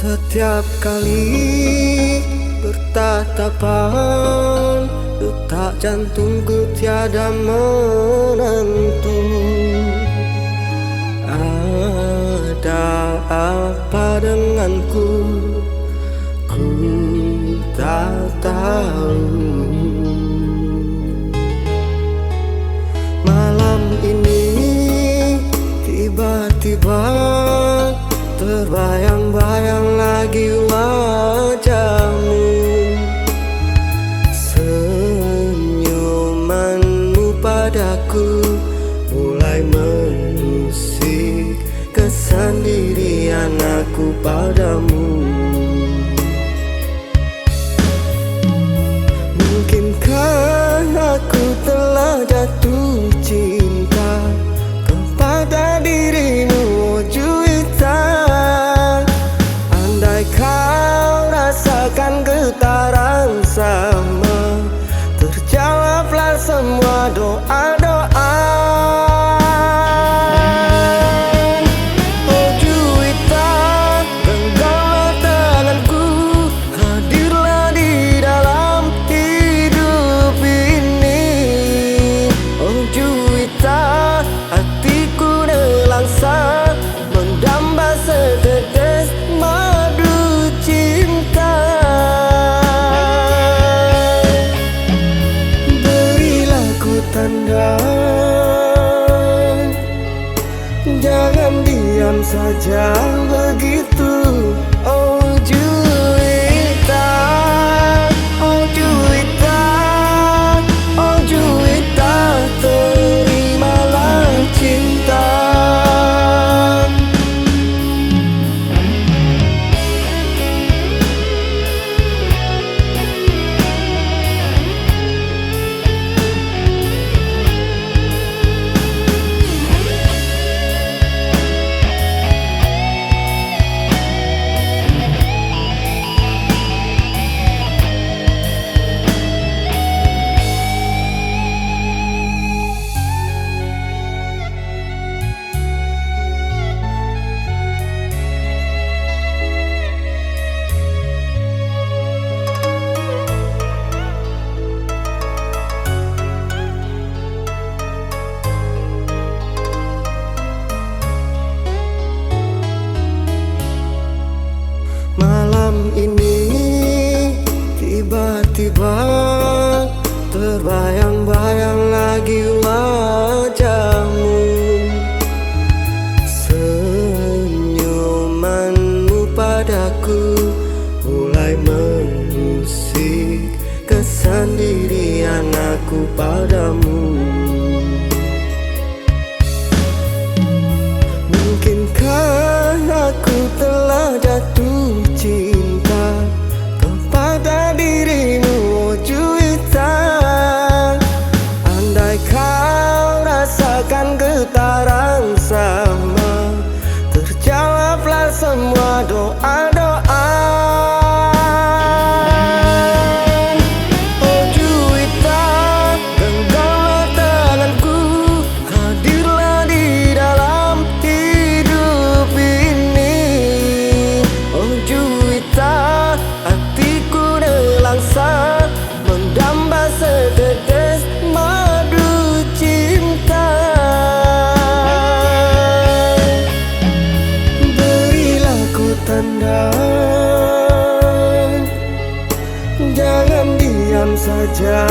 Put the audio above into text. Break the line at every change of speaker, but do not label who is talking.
Setiap kali bertatapan, detak jantungku tiada menentu. Ada apa denganku? Ku tak tahu. Malam ini tiba-tiba terbayang-bayang lagi wajahmu. Senyumanmu padaku mulai mengusik kesendirian aku padamu. Mungkinkah aku telah jatuh cinta kepada dirimu, oh Juwita? Andai kau rasakan getaran sama, terjawablah semua doa-doa. Oh Juwita, genggamlah tanganku, hadirlah di dalam hidup ini. Oh Juwita, hatiku nelangsa mendamba setetes madu cinta. Berilah ku tanda, jangan diam saja begitu. Oh Juwita, oh Juwita, oh Juwita, terimalah cinta. Malam ini tiba-tiba terbayang-bayang lagi wajahmu. Senyumanmu padaku mulai mengusik kesendirian aku padamu. Mungkinkah aku telah jatuh cinta kepada dirimu, oh Juwita? Andai kau rasakan getaran sama, terjawablah semua doa-doa. Oh Juwita, genggamlah tanganku, hadirlah di dalam hidup ini. Oh Juwita, hatiku nelangsa mendamba setetes madu cinta. Berilah ku tanda, jangan diam saja.